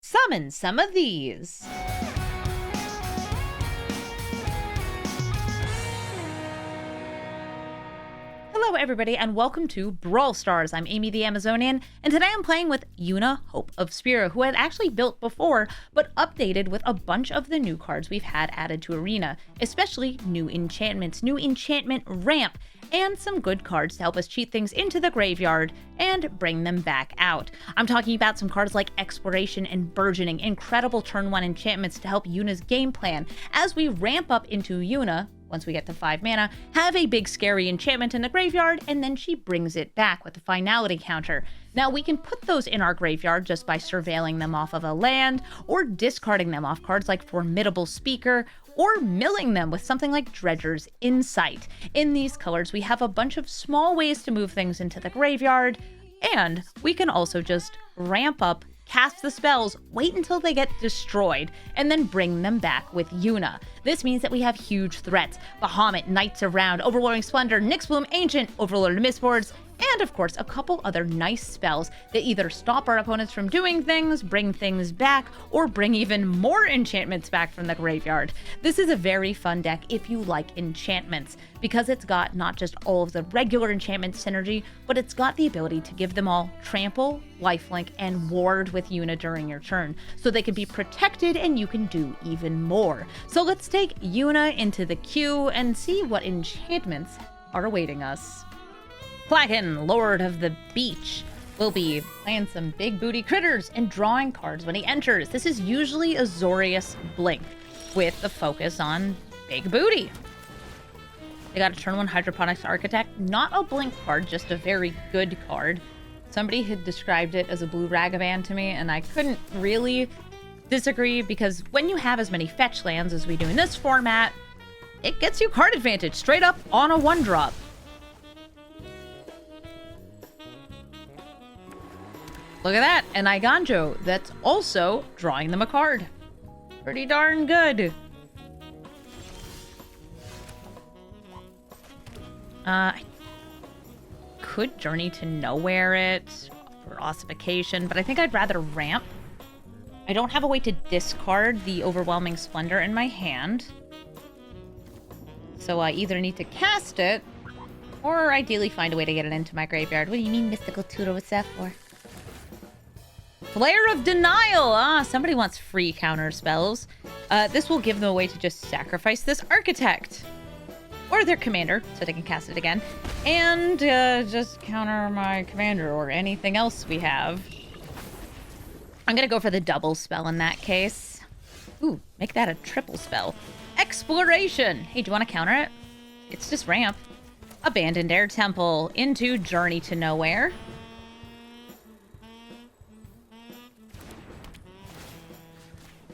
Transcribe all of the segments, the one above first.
summon some of these. Hello everybody and welcome to Brawl Stars. I'm Amy the Amazonian, and today I'm playing with Yuna, Hope of Spira, who I had actually built before, but updated with a bunch of the new cards we've had added to Arena, especially new enchantments, new enchantment ramp, and some good cards to help us cheat things into the graveyard and bring them back out. I'm talking about some cards like Exploration and Burgeoning, incredible turn 1 enchantments to help Yuna's game plan as we ramp up into Yuna. Once we get to 5 mana, have a big scary enchantment in the graveyard, and then she brings it back with the finality counter. Now we can put those in our graveyard just by surveilling them off of a land, or discarding them off cards like Formidable Speaker, or milling them with something like Dredger's Insight. In these colors, we have a bunch of small ways to move things into the graveyard, and we can also just ramp up, cast the spells, wait until they get destroyed, and then bring them back with Yuna. This means that we have huge threats: Bahamut, Knights Around, Overwhelming Splendor, Nyxbloom Ancient, Overlord Mistboards, and of course a couple other nice spells that either stop our opponents from doing things, bring things back, or bring even more enchantments back from the graveyard. This is a very fun deck if you like enchantments, because it's got not just all of the regular enchantment synergy, but it's got the ability to give them all trample, lifelink, and ward with Yuna during your turn, so they can be protected and you can do even more. So let's take Yuna into the queue and see what enchantments are awaiting us. Plagon, Lord of the Beach, will be playing some big booty critters and drawing cards when he enters. This is usually a Zorius Blink with the focus on big booty. They got a turn 1 Hydroponics Architect, not a blink card, just a very good card. Somebody had described it as a blue Ragavan to me, and I couldn't really disagree, because when you have as many fetch lands as we do in this format, it gets you card advantage straight up on a 1-drop. Look at that, an Iganjo that's also drawing them a card. Pretty darn good. I could Journey to Nowhere it for ossification, but I think I'd rather ramp. I don't have a way to discard the Overwhelming Splendor in my hand, so I either need to cast it, or ideally find a way to get it into my graveyard. What do you mean, Mystical Tutor? What's that for? Flare of Denial! Ah, somebody wants free counter spells. This will give them a way to just sacrifice this Architect, or their commander, so they can cast it again, and just counter my commander or anything else we have. I'm gonna go for the double spell in that case. Ooh, make that a triple spell. Exploration! Hey, do you want to counter it? It's just ramp. Abandoned Air Temple into Journey to Nowhere.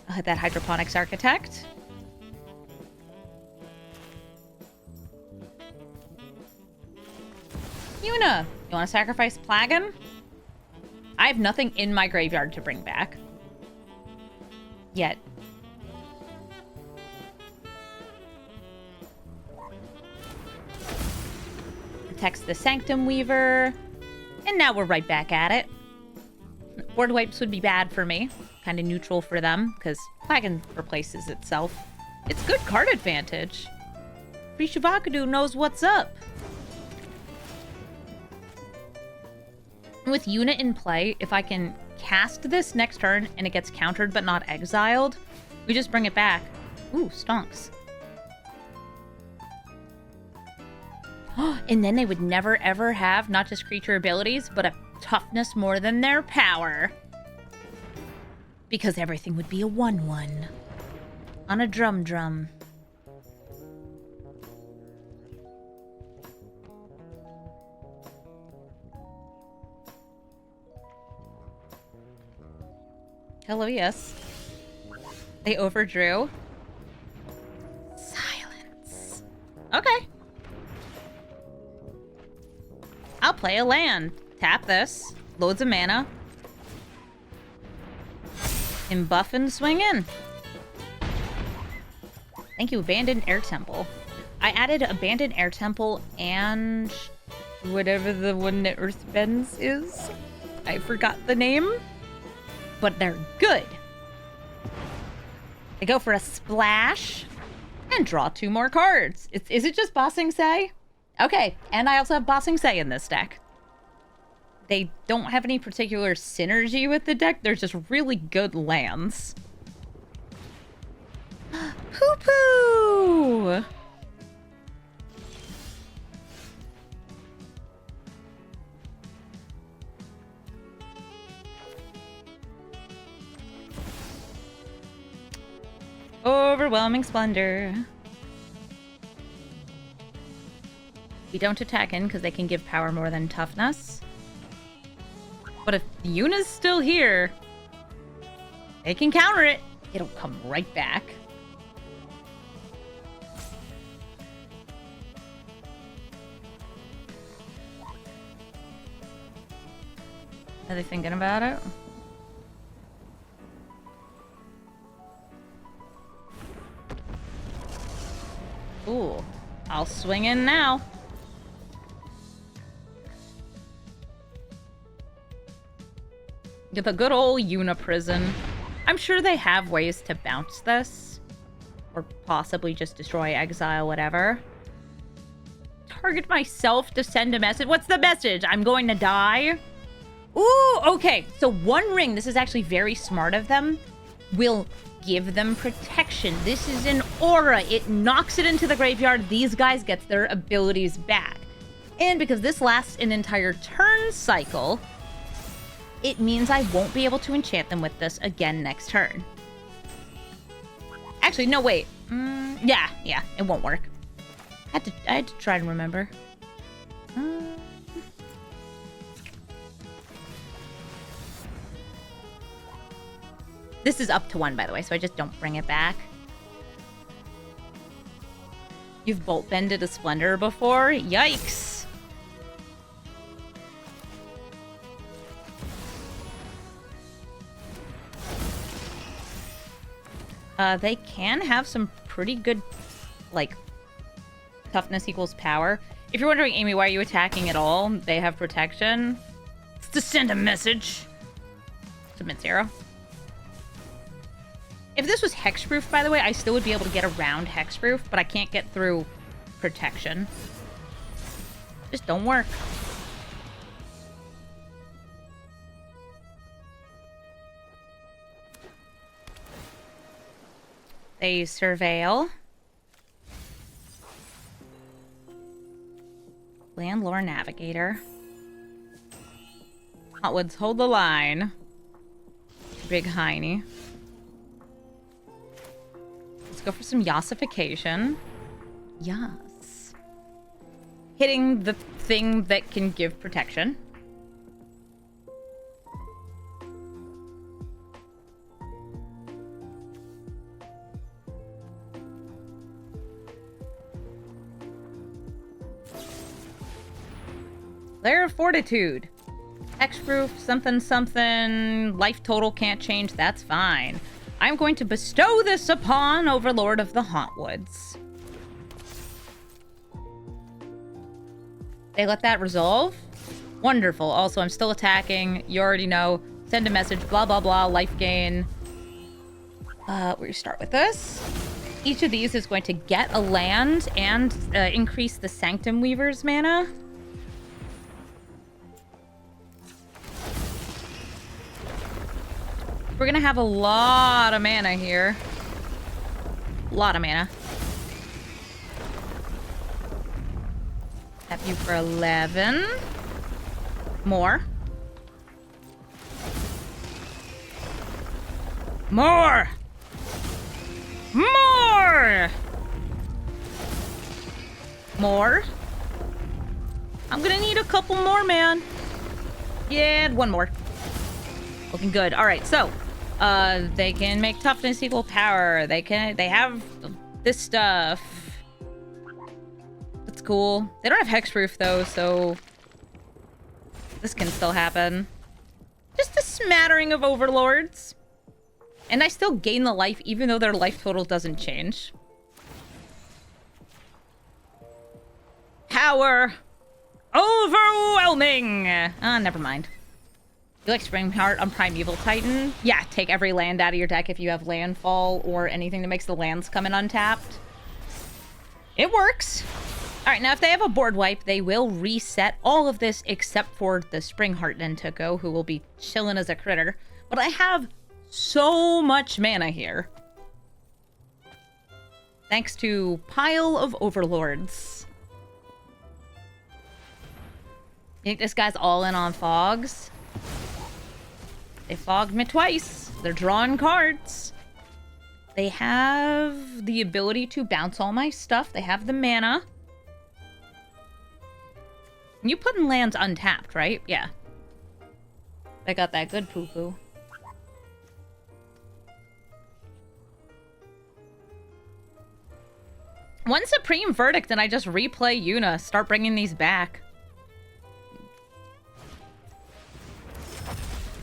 I'll hit that Hydroponics Architect. Yuna, you want to sacrifice Plagon? I have nothing in my graveyard to bring back. Yet. Protects the Sanctum Weaver. And now we're right back at it. Board wipes would be bad for me. Kind of neutral for them, because Plagon replaces itself. It's good card advantage. Rishivakadu knows what's up. With Yuna in play, if I can cast this next turn and it gets countered but not exiled, we just bring it back. Ooh, stonks. And then they would never ever have not just creature abilities, but a toughness more than their power. Because everything would be a 1/1. On a drum. Hello, yes. They overdrew. Silence. Okay. I'll play a land. Tap this. Loads of mana. And buff and swing in. Thank you, Abandoned Air Temple. I added Abandoned Air Temple and whatever the one that Earth bends is. I forgot the name. But they're good. I go for a splash and draw 2 more cards. Is it just Bossing Say? Okay, and I also have Bossing Say in this deck. They don't have any particular synergy with the deck. They're just really good lands. Poo-poo! Overwhelming Splendor. We don't attack in because they can give power more than toughness. But if Yuna's still here, they can counter it. It'll come right back. Are they thinking about it? Ooh, I'll swing in now. Get the good old Yuna prison. I'm sure they have ways to bounce this. Or possibly just destroy, exile, whatever. Target myself to send a message. What's the message? I'm going to die? Ooh, okay. So 1 ring, this is actually very smart of them, will give them protection. This is an aura. It knocks it into the graveyard. These guys get their abilities back. And because this lasts an entire turn cycle, it means I won't be able to enchant them with this again next turn. Actually, no, wait. Yeah, it won't work. I had to try to remember. This is up to 1, by the way, so I just don't bring it back. You've bolt bended a Splendor before? Yikes! They can have some pretty good, like, toughness equals power. If you're wondering, Amy, why are you attacking at all? They have protection. It's to send a message. Submit 0. If this was hexproof, by the way, I still would be able to get around hexproof, but I can't get through protection. Just don't work. They surveil. Landlore Navigator. Hotwoods, hold the line. Big Heiny. Let's go for some Yossification. Yas. Hitting the thing that can give protection. Lair of Fortitude. Hexproof, something, something. Life total can't change. That's fine. I'm going to bestow this upon Overlord of the Hauntwoods. They let that resolve? Wonderful. Also, I'm still attacking. You already know. Send a message. Blah, blah, blah. Life gain. We start with this. Each of these is going to get a land and increase the Sanctum Weaver's mana. We're gonna have a lot of mana here. A lot of mana. Tap you for 11. More. More! More! More. I'm gonna need a couple more, man. Yeah, 1 more. Looking good. All right, so they can make toughness equal power. They have this stuff. That's cool. They don't have hexproof though, so this can still happen. Just a smattering of overlords. And I still gain the life even though their life total doesn't change. Power overwhelming. Never mind. You like Springheart on Primeval Titan? Yeah, take every land out of your deck if you have landfall or anything that makes the lands come in untapped. It works. All right, now if they have a board wipe, they will reset all of this except for the Springheart Nentuko, who will be chilling as a critter. But I have so much mana here. Thanks to Pile of Overlords. You think this guy's all in on fogs? They fogged me twice. They're drawing cards. They have the ability to bounce all my stuff. They have the mana. You put in lands untapped, right? Yeah. I got that good poo-poo. One Supreme Verdict and I just replay Yuna. Start bringing these back.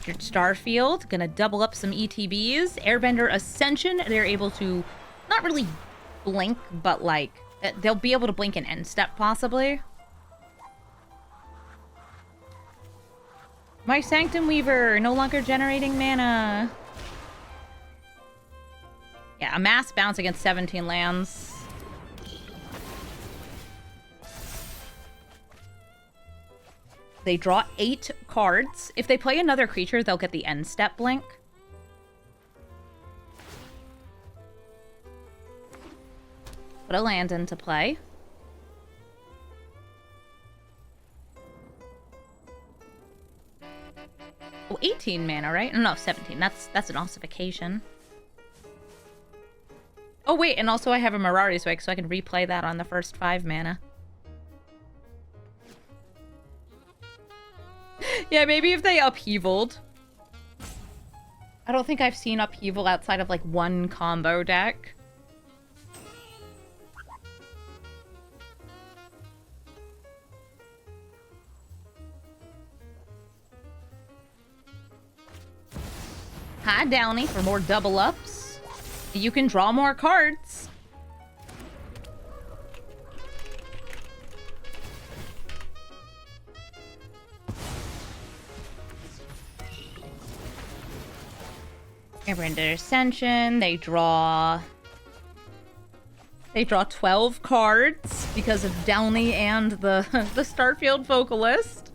Your Starfield, gonna double up some ETBs. Airbender Ascension, they're able to not really blink, but like, they'll be able to blink an end step possibly. My Sanctum Weaver, no longer generating mana. Yeah, a mass bounce against 17 lands. They draw 8 cards. If they play another creature, they'll get the end step blink. Put a land into play. Oh, 18 mana, right? No, 17. That's an ossification. Oh, wait, and also I have a Mirari's Wake, so I can replay that on the first 5 mana. Yeah, maybe if they upheavaled. I don't think I've seen upheaval outside of, like, one combo deck. Hi, Downy, for more double ups. You can draw more cards. Airbender Ascension, they draw 12 cards because of Downy and the Starfield Vocalist.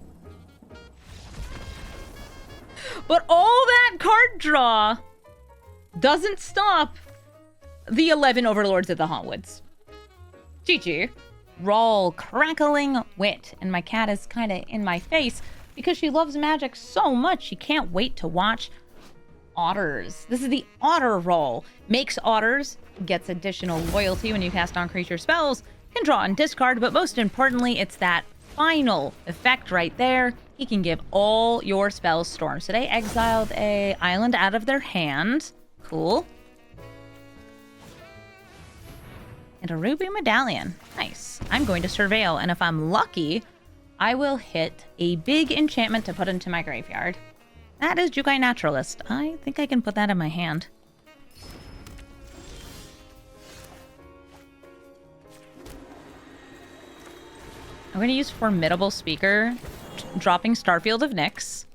But all that card draw doesn't stop the 11 Overlords of the Hauntwoods. GG. Brawl, crackling wit. And my cat is kind of in my face because she loves magic so much she can't wait to watch Otters. This is the Otter roll. Makes Otters, gets additional loyalty when you cast on-creature spells, can draw and discard, but most importantly, it's that final effect right there. He can give all your spells storm. So they exiled a island out of their hand. Cool. And a ruby medallion. Nice. I'm going to surveil, and if I'm lucky, I will hit a big enchantment to put into my graveyard. That is Jukai Naturalist. I think I can put that in my hand. I'm going to use Formidable Speaker, dropping Starfield of Nyx.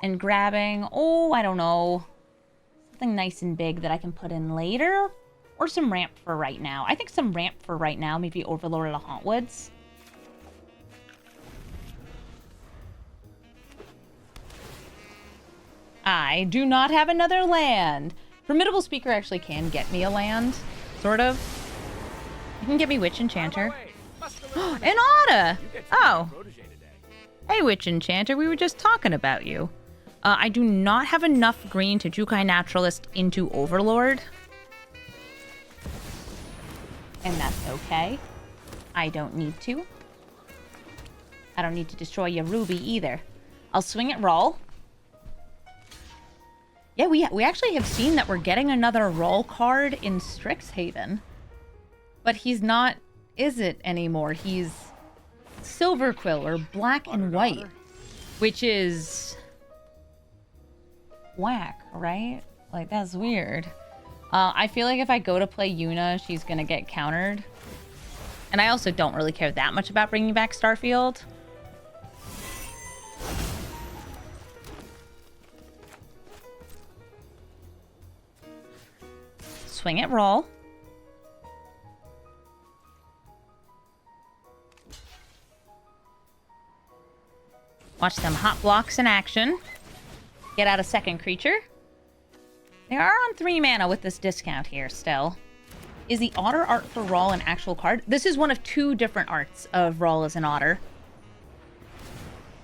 And grabbing, oh, I don't know, something nice and big that I can put in later. Or some ramp for right now. I think some ramp for right now, maybe Overlord of the Hauntwoods. I do not have another land. Formidable Speaker actually can get me a land, sort of. You can get me Witch Enchanter. An Otta! Oh. Hey, Witch Enchanter, we were just talking about you. I do not have enough green to Jukai Naturalist into Overlord. And that's okay. I don't need to. I don't need to destroy your Ruby either. I'll swing it roll. Yeah, we actually have seen that we're getting another roll card in Strixhaven. But he's not, is it anymore? He's Silver Quill or black and white. Which is whack, right? Like, that's weird. I feel like if I go to play Yuna, she's gonna get countered. And I also don't really care that much about bringing back Starfield. swing at Brawl. Watch them hot blocks in action. Get out a second creature. They are on 3 mana with this discount here still. Is the otter art for Brawl an actual card? This is one of 2 different arts of Brawl as an otter.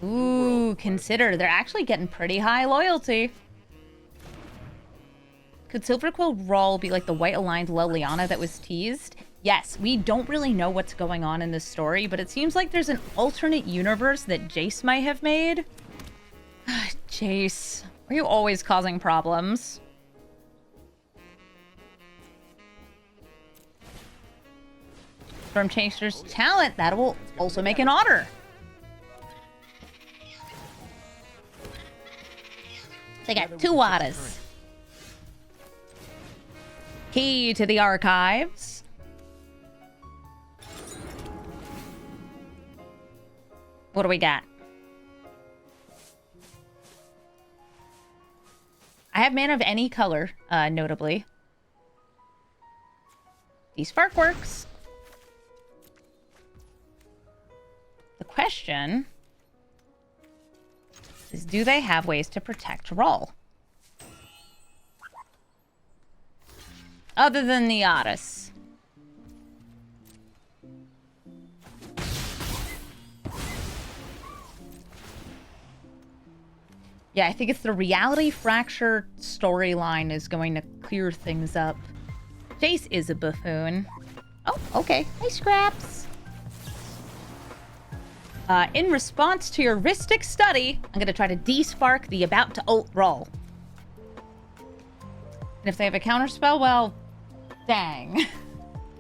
Ooh, consider. They're actually getting pretty high loyalty. Could Silverquill Brawl be like the white-aligned Liliana that was teased? Yes, we don't really know what's going on in this story, but it seems like there's an alternate universe that Jace might have made. Jace, are you always causing problems? Storm Chaser's talent, that will also make an otter. They got 2 otters. Key to the archives. What do we got? I have mana of any color, notably. Spark works. The question is, do they have ways to protect Brawl? Other than the Otis. Yeah, I think it's the reality fracture storyline is going to clear things up. Jace is a buffoon. Oh, okay. Hey, Scraps. In response to your Ristic study, I'm going to try to de-spark the about to ult Brawl. And if they have a counterspell, well, dang.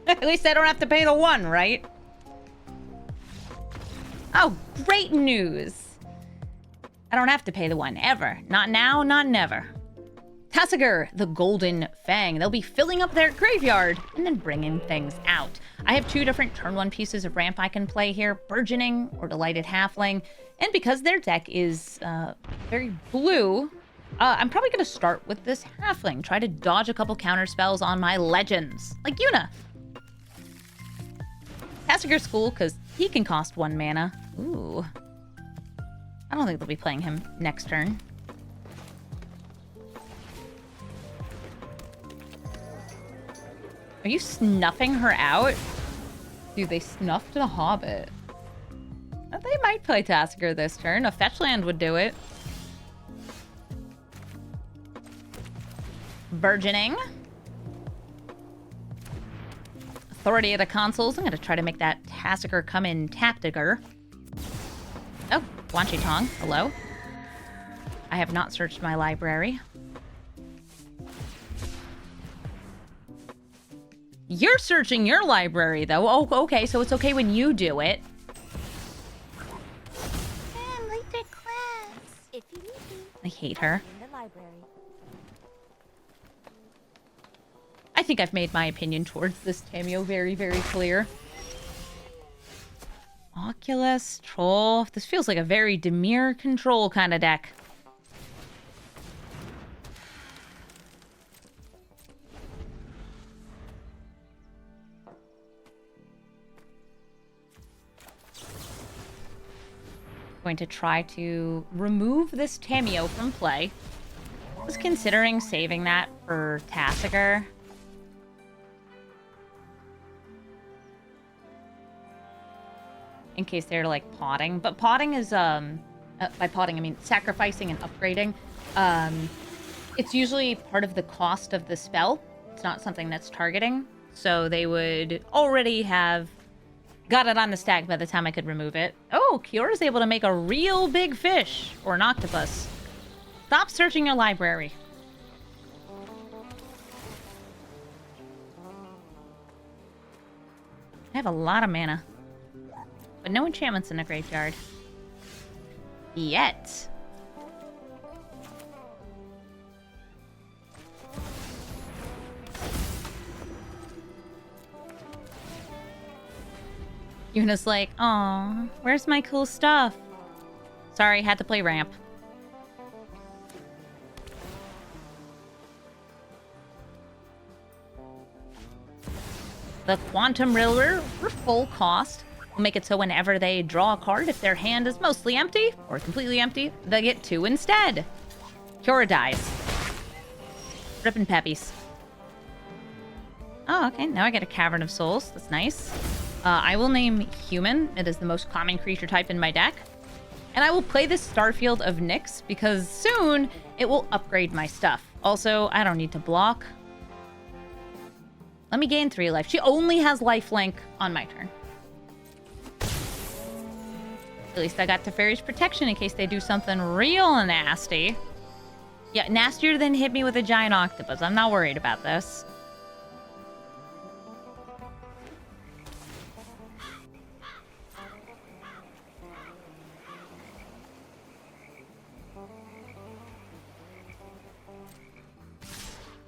At least I don't have to pay the 1, right? Oh, great news. I don't have to pay the 1, ever. Not now, not never. Tasigur, the Golden Fang. They'll be filling up their graveyard and then bringing things out. I have 2 different turn 1 pieces of ramp I can play here, Burgeoning or Delighted Halfling. And because their deck is very blue, I'm probably going to start with this Halfling. Try to dodge a couple counter spells on my legends, like Yuna. Tasigur's cool because he can cost 1 mana. Ooh. I don't think they'll be playing him next turn. Are you snuffing her out? Dude, they snuffed the Hobbit. They might play Tasigur this turn. A fetch land would do it. Burgeoning. Authority of the Consuls. I'm going to try to make that Tasigur come in Taptiger. Oh, Guanchi Tong. Hello. I have not searched my library. You're searching your library, though. Oh, okay, so it's okay when you do it. I'm late for class. If you need me. I hate her. In the library. I think I've made my opinion towards this Tamio very, very clear. Oculus, Troll. This feels like a very Demir control kind of deck. Going to try to remove this Tamio from play. I was considering saving that for Tasigur. In case they're like potting. But potting is, by potting I mean sacrificing and upgrading. It's usually part of the cost of the spell. It's not something that's targeting. So they would already have got it on the stack by the time I could remove it. Oh, Kyora's able to make a real big fish. Or an octopus. Stop searching your library. I have a lot of mana. But no enchantments in the graveyard. Yet. Yuna's like, aw, where's my cool stuff? Sorry, had to play ramp. The Quantum Riddler, for full cost, will make it so whenever they draw a card, if their hand is mostly empty or completely empty, they get 2 instead. Cura dies. Rippin' peppies. Oh, okay. Now I get a Cavern of Souls. That's nice. I will name Human. It is the most common creature type in my deck. And I will play this Starfield of Nyx because soon it will upgrade my stuff. Also, I don't need to block. Let me gain 3 life. She only has lifelink on my turn. At least I got Teferi's protection in case they do something real nasty. Yeah, nastier than hit me with a giant octopus. I'm not worried about this.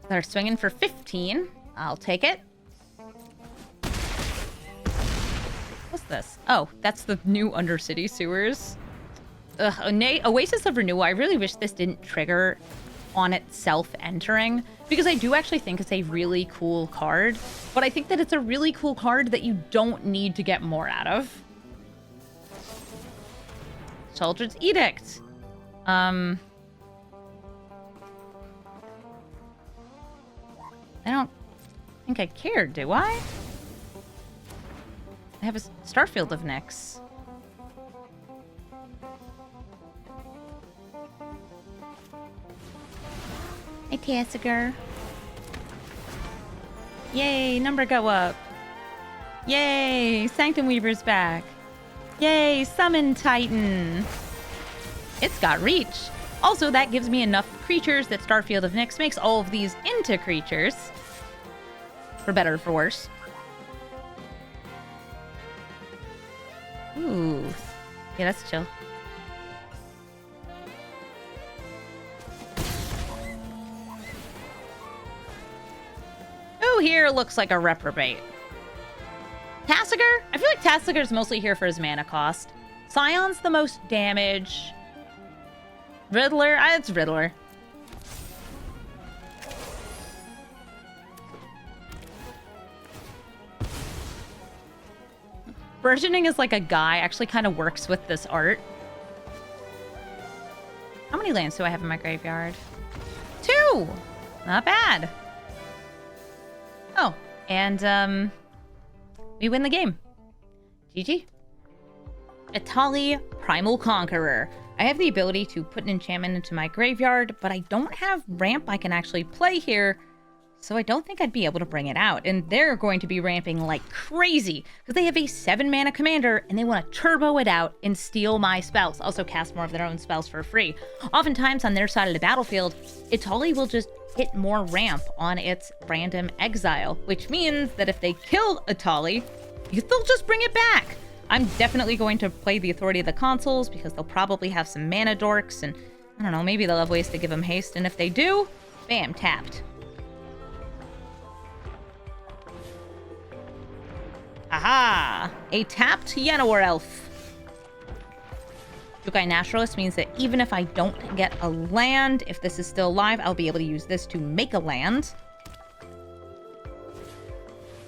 They're swinging for 15. I'll take it. What's this? Oh, that's the new Undercity sewers. Ugh, Oasis of Renewal. I really wish this didn't trigger on itself entering, because I do actually think it's a really cool card, but I think that it's a really cool card that you don't need to get more out of. Children's Edict. I don't think I cared, do I? I have a Starfield of Nyx. Hey, Tasigur. Yay, number go up. Yay, Sanctum Weaver's back. Yay, Summon Titan. It's got reach. Also, that gives me enough creatures that Starfield of Nyx makes all of these into creatures. For better or for worse. Ooh. Yeah, that's chill. Ooh, here looks like a reprobate. Tasigur? I feel like Tasigur's mostly here for his mana cost. Scion's the most damage. Riddler? It's Riddler. Burgeoning is like a guy, actually kind of works with this art. How many lands do I have in my graveyard? 2! Not bad. Oh, and we win the game. GG. Etali, Primal Conqueror. I have the ability to put an enchantment into my graveyard, but I don't have ramp I can actually play here, so I don't think I'd be able to bring it out. And they're going to be ramping like crazy, because they have a 7-mana commander, and they want to turbo it out and steal my spells. Also cast more of their own spells for free. Oftentimes on their side of the battlefield, Etali will just hit more ramp on its random exile, which means that if they kill Etali, they'll just bring it back. I'm definitely going to play the Authority of the Consuls because they'll probably have some mana dorks, and I don't know, maybe they'll have ways to give them haste, and if they do, bam, tapped. Aha! A tapped Yennewer Elf. Jukai Naturalist means that even if I don't get a land, if this is still alive, I'll be able to use this to make a land.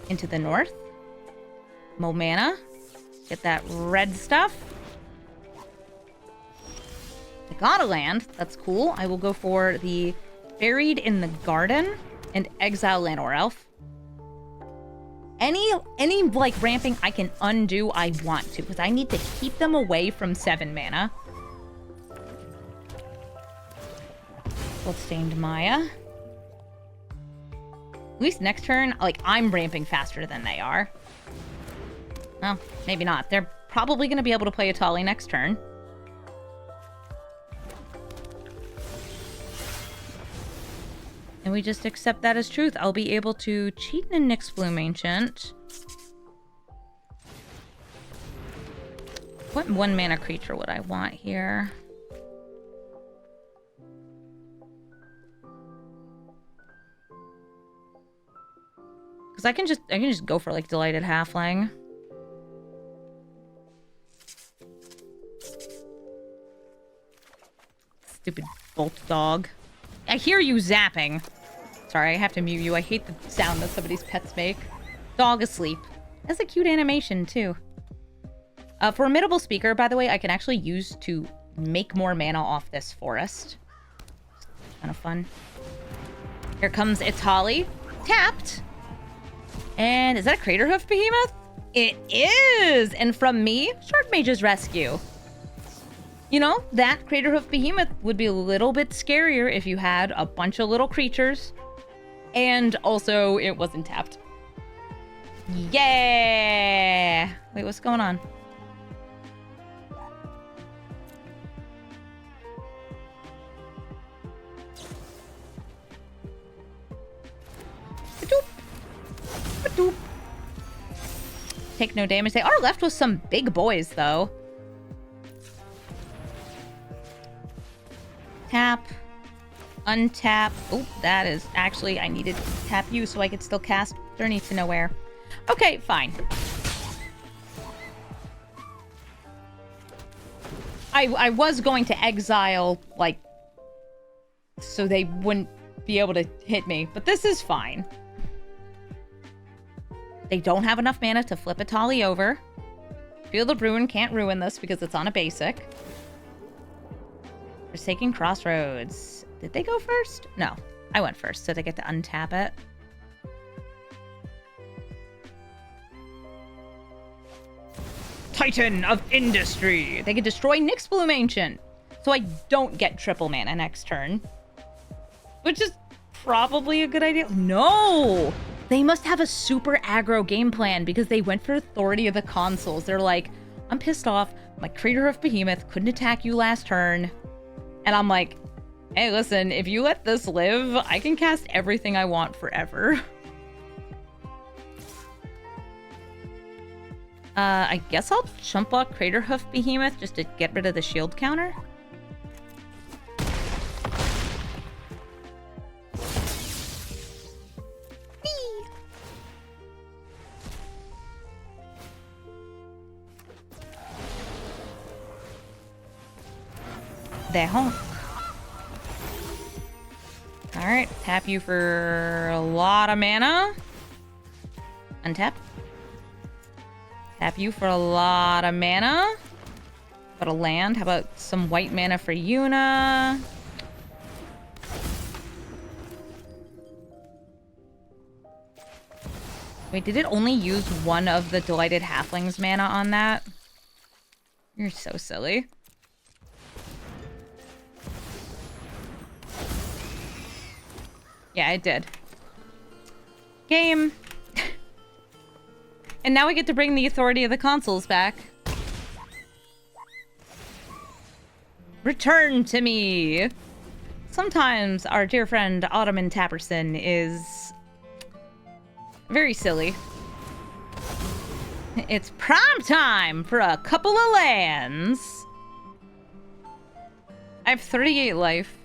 Into the north. Mo mana. Get that red stuff. I got a land. That's cool. I will go for the Buried in the Garden and exile Llanowar Elf. Any like ramping I can undo, I want to, because I need to keep them away from 7 mana. Bloodstained Maya. At least next turn, like, I'm ramping faster than they are. Well, maybe not. They're probably going to be able to play Etali next turn. And we just accept that as truth. I'll be able to cheat in a Nyx Bloom Ancient. What 1-mana creature would I want here? Because I can just go for like Delighted Halfling. Stupid bolt dog. I hear you zapping. Sorry, I have to mute you. I hate the sound that somebody's pets make. dog asleep. That's a cute animation, too. Formidable Speaker, by the way, I can actually use to make more mana off this forest. Kind of fun. Here comes Etali. Tapped. And is that a Crater Hoof Behemoth? It is! And from me, Shark Mage's Rescue. You know, that Crater Hoof Behemoth would be a little bit scarier if you had a bunch of little creatures. And also, it wasn't tapped. Yeah! Wait, what's going on? Take no damage. They are left with some big boys, though. Tap. Untap. Oh, that is actually... I needed to tap you so I could still cast Journey to Nowhere. Okay, fine. I was going to exile, like... so they wouldn't be able to hit me. But this is fine. They don't have enough mana to flip Etali over. Field of Ruin can't ruin this because it's on a basic. Forsaken Crossroads. Did they go first? No. I went first, so they get to untap it. Titan of Industry. They can destroy Nyx Bloom Ancient. So I don't get triple mana next turn. Which is probably a good idea. No! They must have a super aggro game plan because they went for Authority of the Consuls. They're like, I'm pissed off. My Crater of Behemoth couldn't attack you last turn. And I'm like, hey, listen, if you let this live, I can cast everything I want forever. I guess I'll chump block Crater Hoof Behemoth just to get rid of the shield counter. They honk. Alright, tap you for a lot of mana. Untap. Tap you for a lot of mana. But a land. How about some white mana for Yuna? Wait, did it only use one of the Delighted Halflings mana on that? You're so silly. Yeah, it did. Game. And now we get to bring the Authority of the Consuls back. Return to me. Sometimes our dear friend Ottoman Tapperson is very silly. It's prime time for a couple of lands. I have 38 life.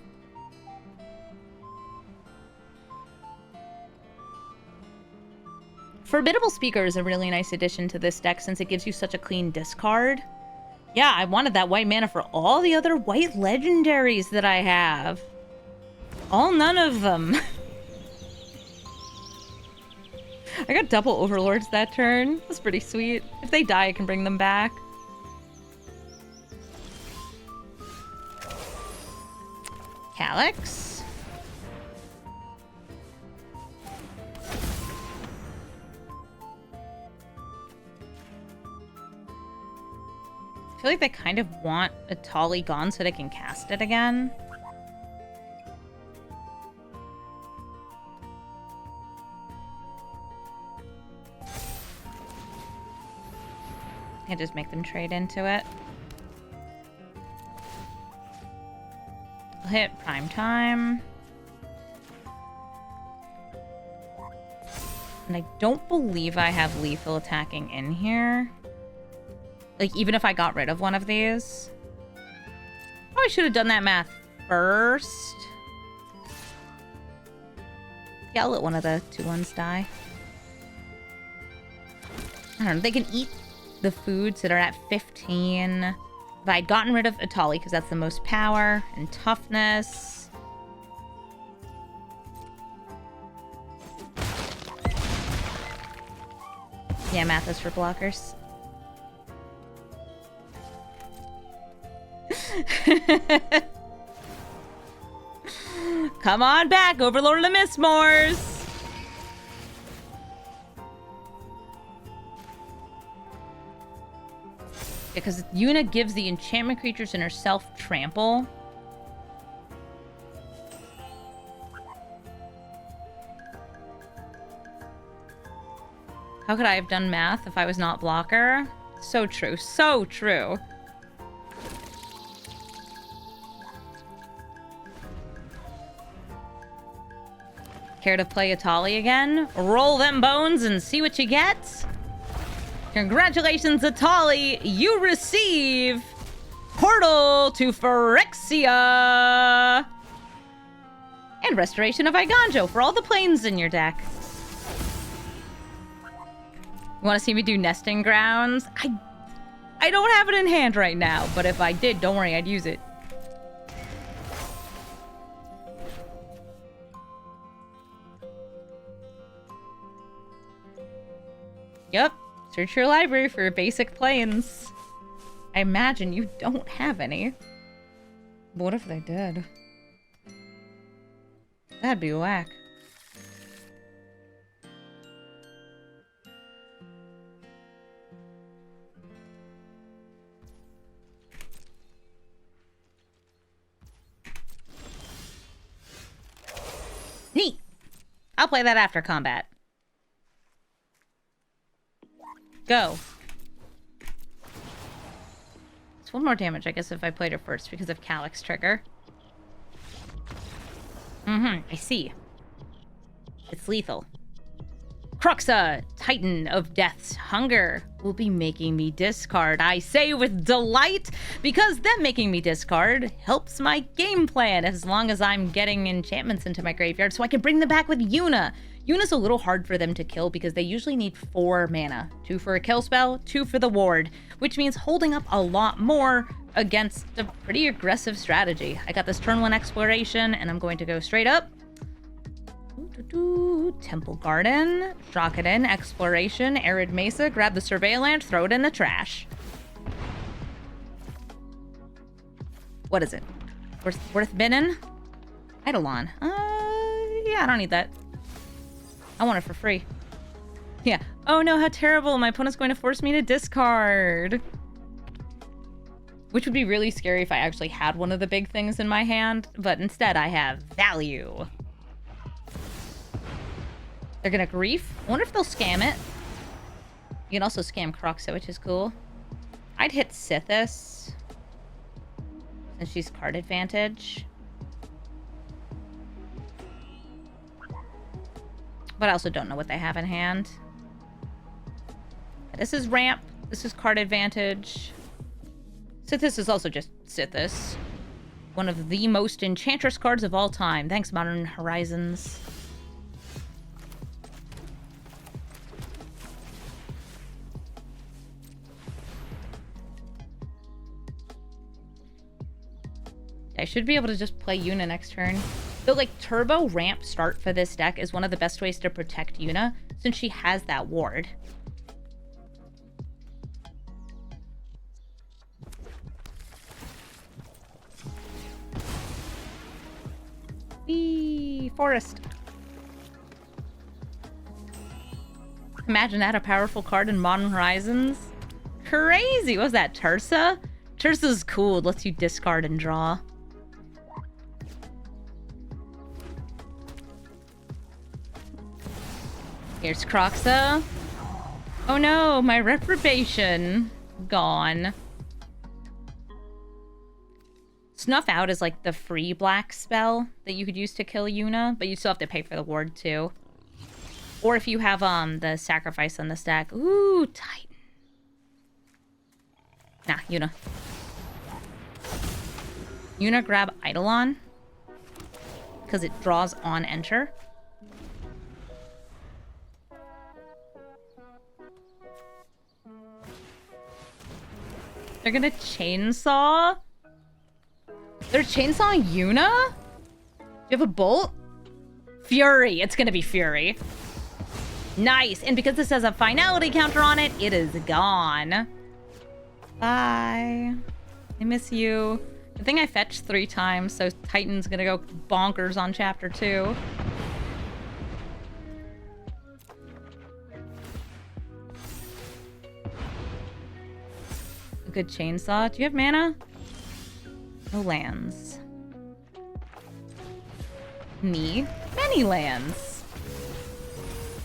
Formidable Speaker is a really nice addition to this deck since it gives you such a clean discard. Yeah, I wanted that white mana for all the other white legendaries that I have. All none of them. I got double Overlords that turn. That's pretty sweet. If they die, I can bring them back. Calyx. I feel like they kind of want Etali gone so they can cast it again. I just make them trade into it. I'll hit prime time. And I don't believe I have lethal attacking in here. Like, even if I got rid of one of these. Oh, I should have done that math first. Yeah, I'll let one of the 2/1s die. I don't know, they can eat the foods that are at 15. If I'd gotten rid of Etali, because that's the most power and toughness. Yeah, math is for blockers. Come on back, Overlord of the Mistmores! Because Yuna gives the enchantment creatures in herself trample. How could I have done math if I was not blocker? So true, so true. Care to play Etali again? Roll them bones and see what you get? Congratulations, Etali! You receive Portal to Phyrexia! And Restoration of Iganjo for all the planes in your deck. You want to see me do Nesting Grounds? I don't have it in hand right now, but if I did, don't worry, I'd use it. Yep. Search your library for basic planes. I imagine you don't have any. But what if they did? That'd be whack. Neat! I'll play that after combat. Go. It's one more damage, I guess, if I played it first because of Calyx trigger. I see. It's lethal. Kroxa, Titan of Death's Hunger, will be making me discard. I say with delight, because them making me discard helps my game plan as long as I'm getting enchantments into my graveyard so I can bring them back with Yuna. Yuna's a little hard for them to kill because they usually need 4 mana. 2 for a kill spell, 2 for the ward, which means holding up a lot more against a pretty aggressive strategy. I got this turn 1 exploration, and I'm going to go straight up. Temple Garden, shock it in, exploration, Arid Mesa, grab the Surveillant, throw it in the trash. What is it? Worth binning? Eidolon. Yeah, I don't need that. I want it for free. Yeah. Oh no, how terrible. My opponent's going to force me to discard. Which would be really scary if I actually had one of the big things in my hand, but instead I have value. They're gonna grief. I wonder if they'll scam it. You can also scam Kroxa, which is cool. I'd hit Sithis, since she's card advantage. But I also don't know what they have in hand. This is ramp. This is card advantage. Sithis is also just Sithis. One of the most enchantress cards of all time. Thanks, Modern Horizons. I should be able to just play Yuna next turn. Though, like, turbo ramp start for this deck is one of the best ways to protect Yuna, since she has that ward. Whee! Forest. Imagine that, a powerful card in Modern Horizons. Crazy! What was that, Tursa? Tursa's cool. It lets you discard and draw. Here's Kroxa. Oh no, my reprobation. Gone. Snuff Out is like the free black spell that you could use to kill Yuna, but you still have to pay for the ward too. Or if you have the sacrifice on the stack. Ooh, Titan. Nah, Yuna. Yuna, grab Eidolon. Because it draws on enter. They're gonna chainsaw? They're chainsawing Yuna? Do you have a bolt? Fury. It's gonna be Fury. Nice. And because this has a finality counter on it, it is gone. Bye. I miss you. I think I fetched 3 times, so Titan's gonna go bonkers on chapter 2. A good chainsaw. Do you have mana? No lands. Me? Many lands.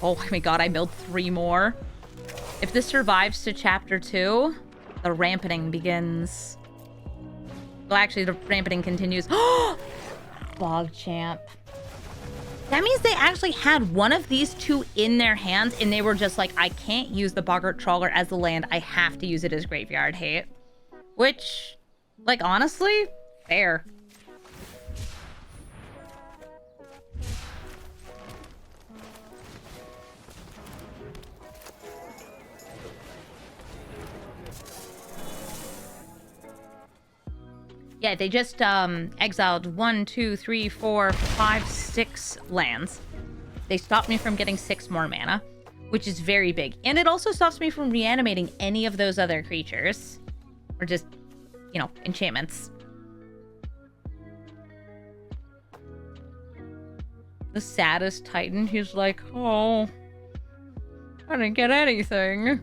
Oh my god, I milled 3 more. If this survives to chapter 2, the rampeting begins. Well, actually, the rampeting continues. Bog champ. That means they actually had one of these 2 in their hands, and they were just like, I can't use the Boggart Trawler as the land. I have to use it as graveyard hate. Which, like, honestly, fair. Yeah, they just exiled 1, 2, 3, 4, 5, 6 lands. They stopped me from getting 6 more mana, which is very big. And it also stops me from reanimating any of those other creatures. Or just, you know, enchantments. The saddest Titan, he's like, oh, I didn't get anything.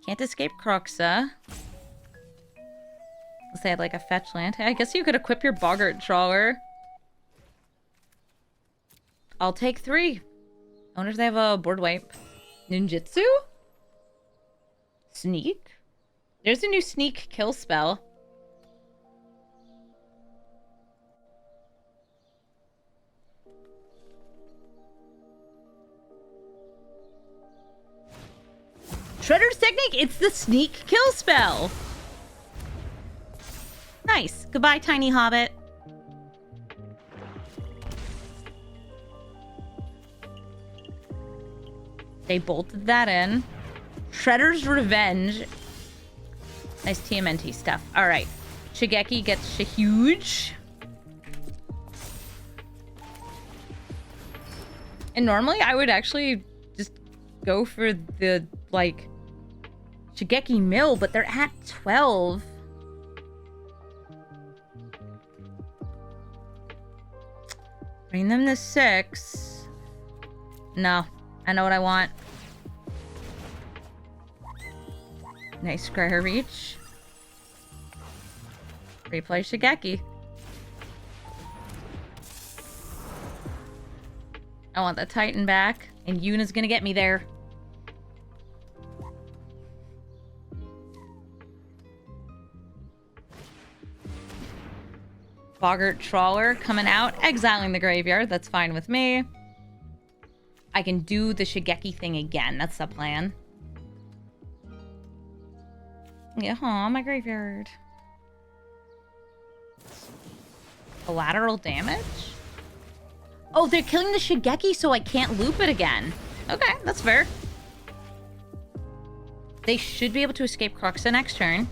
Can't escape Kroxa. Unless they had like a fetch land. I guess you could equip your Boggart Trawler. I'll take 3. I wonder if they have a board wipe. Ninjutsu? Sneak? There's a new sneak kill spell. Shredder's Technique! It's the sneak kill spell! Nice. Goodbye, tiny hobbit. They bolted that in. Shredder's Revenge. Nice TMNT stuff. Alright. Shigeki gets huge. And normally I would actually just go for the, like, Shigeki Mill, but they're at 12. Bring them to 6. No. I know what I want. Nice Scryer Reach. Replay Shigeki. I want the Titan back, and Yuna's gonna get me there. Boggart Trawler coming out, exiling the graveyard. That's fine with me. I can do the Shigeki thing again. That's the plan. Yeah, my graveyard. Collateral damage? Oh, they're killing the Shigeki so I can't loop it again. Okay, that's fair. They should be able to escape Kroxa next turn.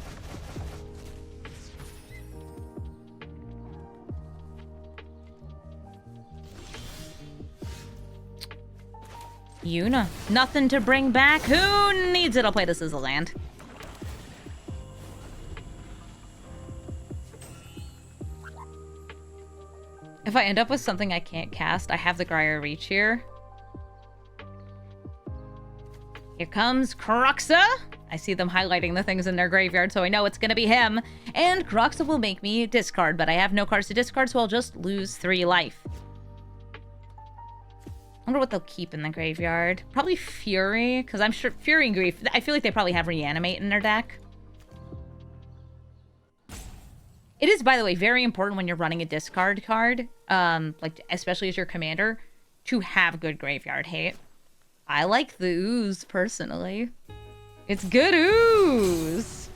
Yuna. Nothing to bring back. Who needs it? I'll play this as a land. If I end up with something I can't cast, I have the Gryer Reach here. Here comes Kroxa. I see them highlighting the things in their graveyard, so I know it's gonna be him. And Kroxa will make me discard, but I have no cards to discard, so I'll just lose 3 life. I wonder what they'll keep in the graveyard. Probably Fury, because I'm sure Fury and Grief, I feel like they probably have Reanimate in their deck. It is, by the way, very important when you're running a discard card, like especially as your commander, to have good graveyard hate. I like the ooze, personally. It's good ooze!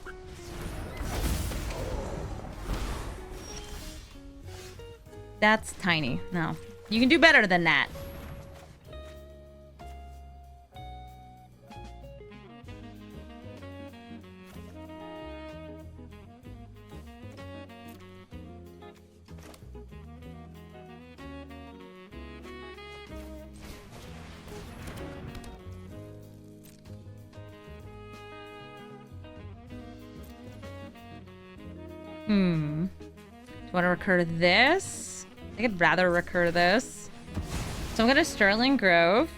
That's tiny. No. You can do better than that. Do I want to recur this? I think I'd rather recur this. So I'm going to Sterling Grove.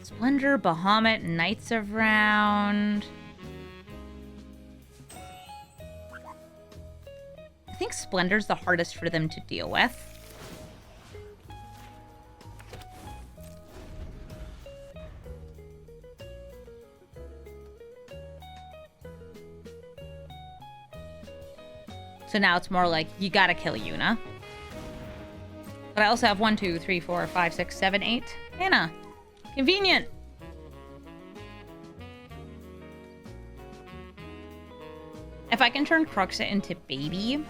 Splendor, Bahamut, Knights of Round. I think Splendor's the hardest for them to deal with. So now it's more like, you gotta kill Yuna. But I also have 1, 2, 3, 4, 5, 6, 7, 8 mana. Convenient. If I can turn Kroxa into baby,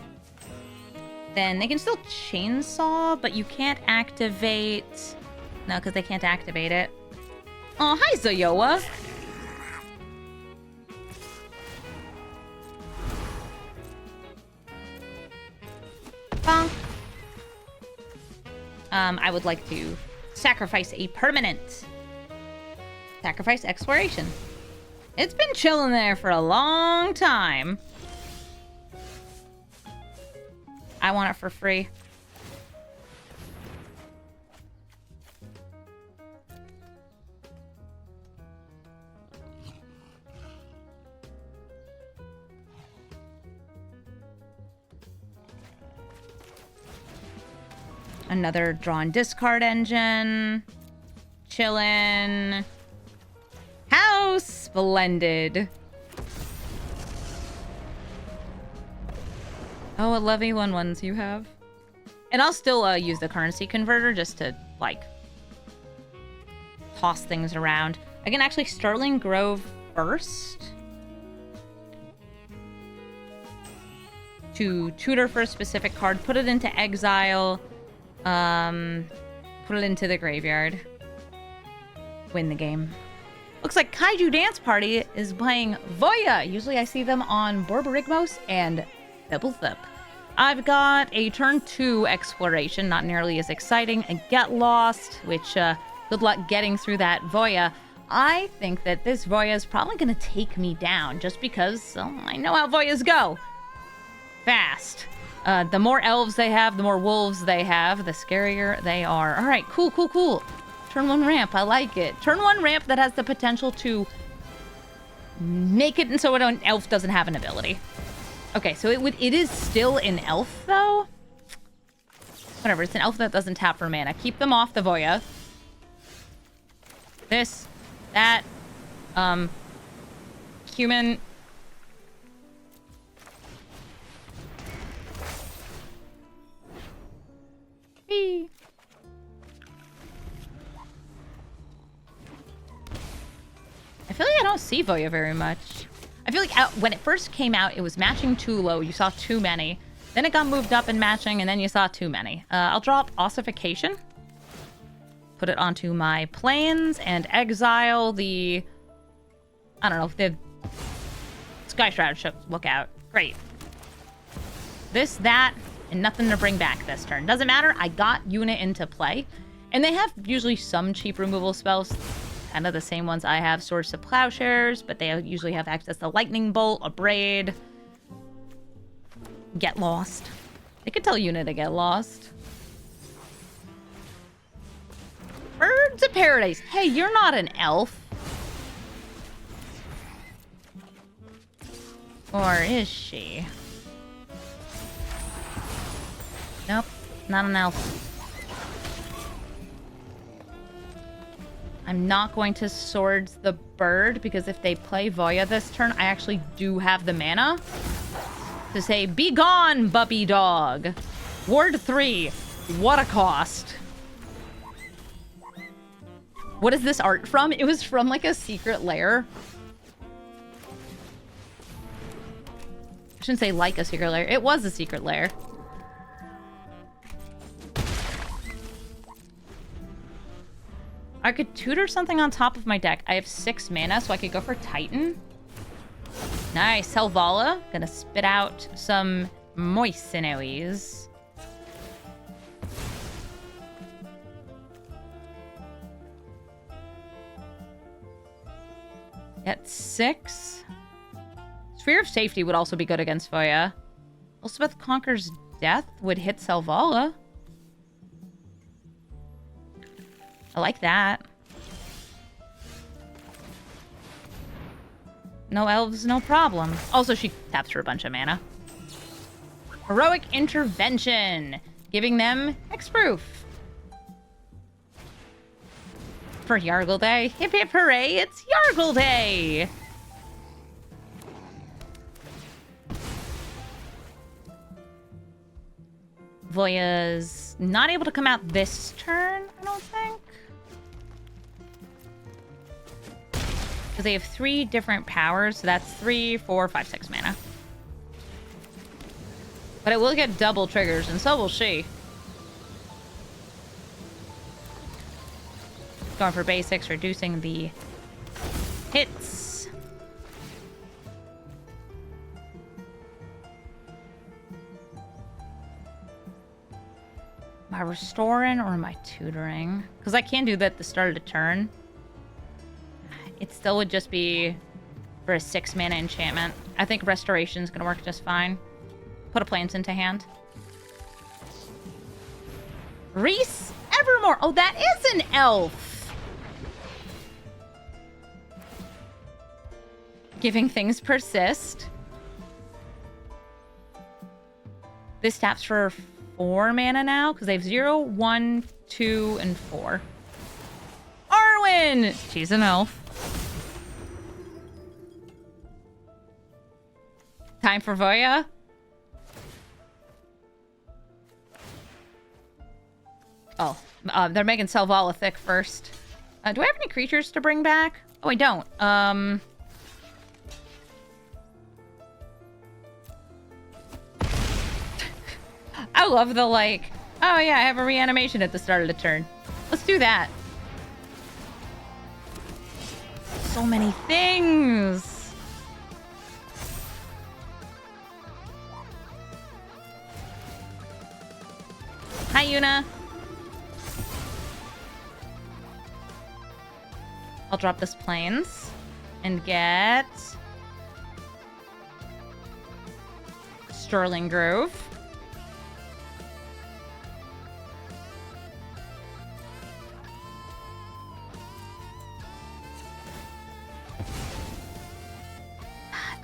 then they can still chainsaw, but you can't activate... No, because they can't activate it. Oh, hi, Zoyoa. Bonk. I would like to sacrifice a permanent. Sacrifice Exploration. It's been chilling there for a long time. I want it for free. Another drawn discard engine. Chillin'. How splendid. Oh, what lovely 1/1s you have. And I'll still use the currency converter just to, like, toss things around. I can actually Sterling Grove first. To tutor for a specific card, put it into exile, put it into the graveyard. Win the game. Looks like Kaiju Dance Party is playing Voja. Usually I see them on Borborygmos and Thibblethip. I've got a turn 2 exploration, not nearly as exciting, and Get Lost, which, good luck getting through that Voja. I think that this Voja is probably going to take me down, just because I know how Vojas go. Fast. The more elves they have, the more wolves they have, the scarier they are. All right, cool, cool, cool. Turn 1 ramp, I like it. Turn 1 ramp that has the potential to make it so an elf doesn't have an ability. Okay, so it is still an elf, though. Whatever, it's an elf that doesn't tap for mana. Keep them off the Voja. This, that, human. Whee. I feel like I don't see Voja very much. I feel like when it first came out, it was matching too low. You saw too many. Then it got moved up in matching, and then you saw too many. I'll drop Ossification. Put it onto my plains and exile the... I don't know, the Sky Shroud should look out. Great. This, that, and nothing to bring back this turn. Doesn't matter, I got Yuna into play. And they have usually some cheap removal spells. Kind of the same ones I have, Swords to Plowshares, but they usually have access to Lightning Bolt, a Braid. Get Lost. They could tell Yuna to get lost. Birds of Paradise. Hey, you're not an elf. Or is she? Nope, not an elf. I'm not going to Swords the Bird, because if they play Voja this turn, I actually do have the mana to say, "Be gone, puppy dog." Ward 3. What a cost. What is this art from? It was from, like, a secret lair. I shouldn't say like a secret lair. It was a secret lair. I could tutor something on top of my deck. I have 6 mana, so I could go for Titan. Nice. Helvala. Gonna spit out some Moistinoes. At 6. Sphere of Safety would also be good against Voja. Elspeth Conquers Death would hit Selvala. I like that. No elves, no problem. Also, she taps for a bunch of mana. Heroic Intervention. Giving them hexproof. For Yargle Day. Hip hip hooray, it's Yargle Day! Voya's not able to come out this turn, I don't think. Because they have 3 different powers, so that's 3, 4, 5, 6 mana. But it will get double triggers, and so will she. Going for basics, reducing the hits. Am I restoring or am I tutoring? Because I can do that at the start of the turn. It still would just be for a 6 mana enchantment. I think restoration is going to work just fine. Put a plants into hand. Reese Evermore. Oh, that is an elf. Giving things persist. This taps for 4 mana now because they have 0, 1, 2, and 4. Arwen! She's an elf. Time for Voja. Oh, they're making Selvala thick first. Do I have any creatures to bring back? Oh, I don't. I love the, like, oh yeah, I have a reanimation at the start of the turn. Let's do that. So many things. Hi, Yuna. I'll drop this plains and get Sterling Grove.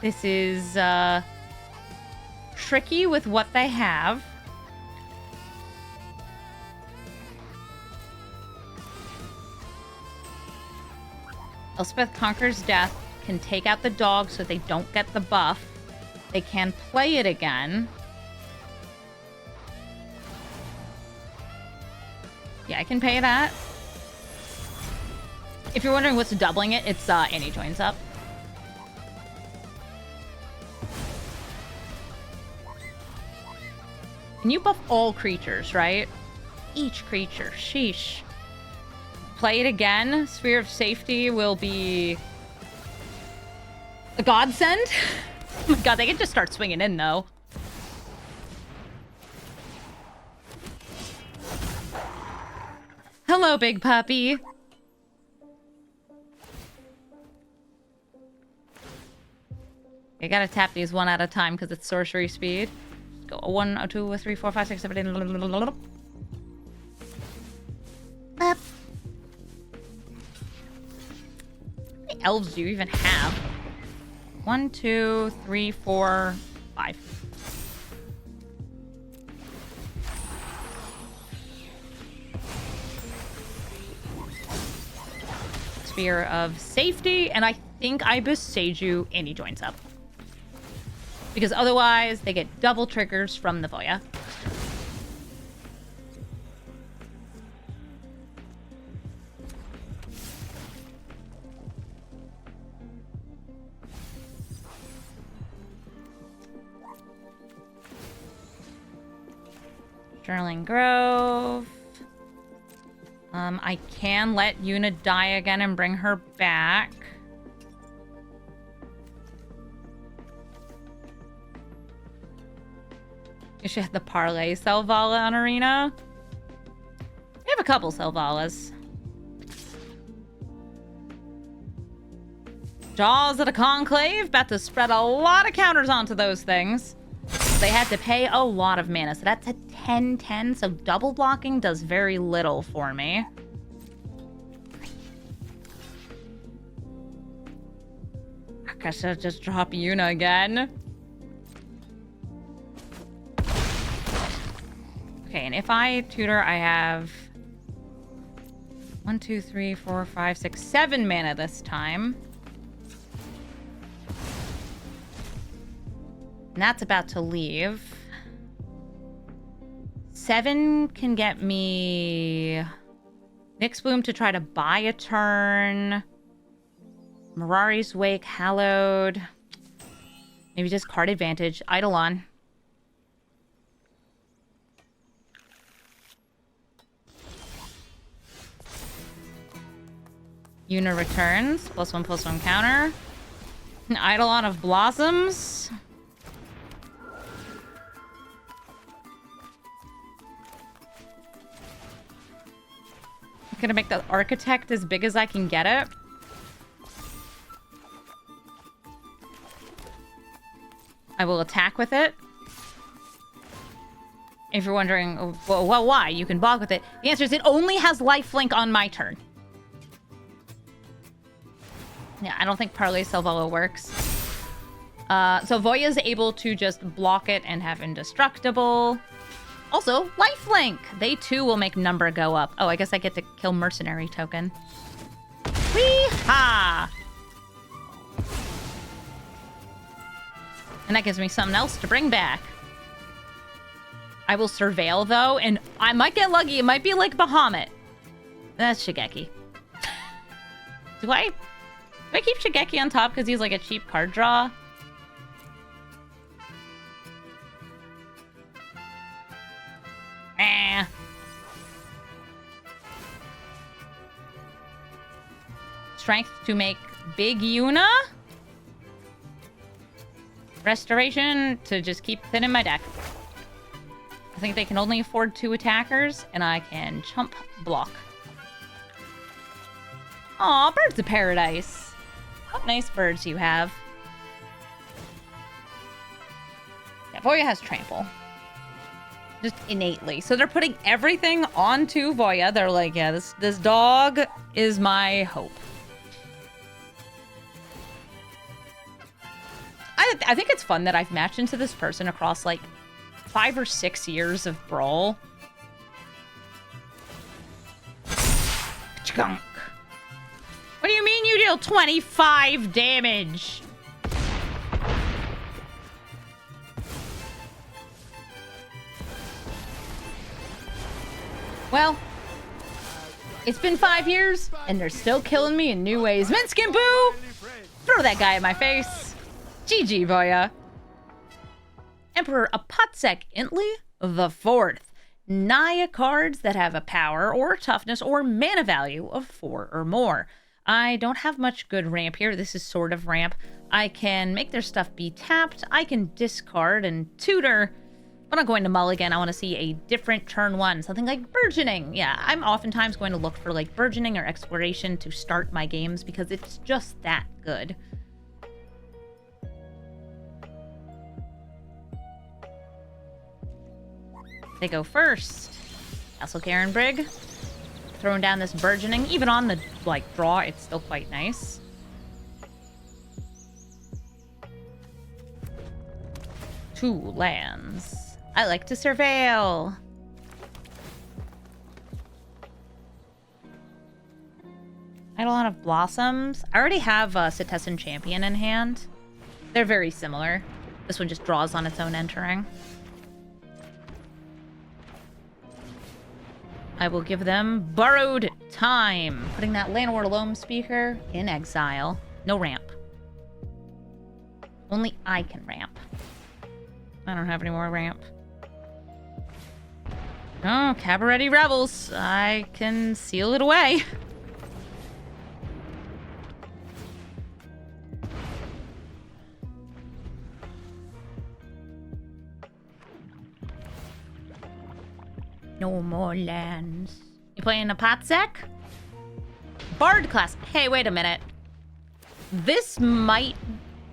This is tricky with what they have. Elspeth Conquers Death can take out the dog so they don't get the buff. They can play it again. Yeah, I can pay that. If you're wondering what's doubling it, it's Annie joins up. And you buff all creatures, right? Each creature. Sheesh. Play it again. Sphere of Safety will be a godsend. Oh my god, they can just start swinging in, though. Hello, big puppy. You gotta tap these one at a time because it's sorcery speed. Go 1, 2, 3, 4, 5, 6, 7, 8. Up. How many elves do you even have? 1, 2, 3, 4, 5. Sphere of Safety, and I think I besage you, and he joins up. Because otherwise, they get double triggers from the Voja. Sterling Grove. I can let Yuna die again and bring her back. You should have the parlay Selvala on Arena. We have a couple Selvalas. Jaws of the Conclave, about to spread a lot of counters onto those things. They had to pay a lot of mana, so that's a 10-10, so double blocking does very little for me. I guess I'll just drop Yuna again. Okay, and if I tutor, I have 1, 2, 3, 4, 5, 6, 7 mana this time. And that's about to leave. 7 can get me Nyx Bloom to try to buy a turn. Mirari's Wake, Hallowed. Maybe just card advantage. Eidolon. Yuna returns. +1/+1 counter. An Eidolon of Blossoms. I'm gonna make the Architect as big as I can get it. I will attack with it. If you're wondering, well, why? You can block with it. The answer is it only has lifelink on my turn. Yeah, I don't think Parlay Salvola works. So Voja is able to just block it and have Indestructible. Also, lifelink! They too will make number go up. Oh, I guess I get to kill Mercenary Token. Wee-ha! And that gives me something else to bring back. I will Surveil, though, and I might get lucky. It might be like Bahamut. That's Shigeki. Do I keep Shigeki on top because he's like a cheap card draw? Eh. Strength to make big Yuna. Restoration to just keep thin in my deck. I think they can only afford 2 attackers, and I can chump block. Aw, Birds of Paradise. What nice birds you have. Yeah, Voja has Trample. Just innately. So they're putting everything onto Voja. They're like, yeah, this dog is my hope. I think it's fun that I've matched into this person across like 5 or 6 years of Brawl. Chunk. What do you mean you deal 25 damage? Well, it's been 5 years, and they're still killing me in new ways. Minskin Boo! Throw that guy in my face. GG, Voja. Emperor Apotzac Intly the 4th. Naya cards that have a power or toughness or mana value of 4 or more. I don't have much good ramp here. This is sort of ramp. I can make their stuff be tapped. I can discard and tutor. I'm not going to mulligan. I want to see a different turn 1. Something like Burgeoning. Yeah, I'm oftentimes going to look for like Burgeoning or Exploration to start my games because it's just that good. They go first. Castle Karen Brig. Throwing down this Burgeoning. Even on the like draw, it's still quite nice. Two lands. I like to surveil. Eidolon of Blossoms. I already have a Citizen Champion in hand. They're very similar. This one just draws on its own entering. I will give them Borrowed Time. Putting that Landward Loam Speaker in exile. No ramp. Only I can ramp. I don't have any more ramp. Oh, Cabaret Rebels. I can seal it away. No more lands. You playing Apotzac? Bard class. Hey, wait a minute. This might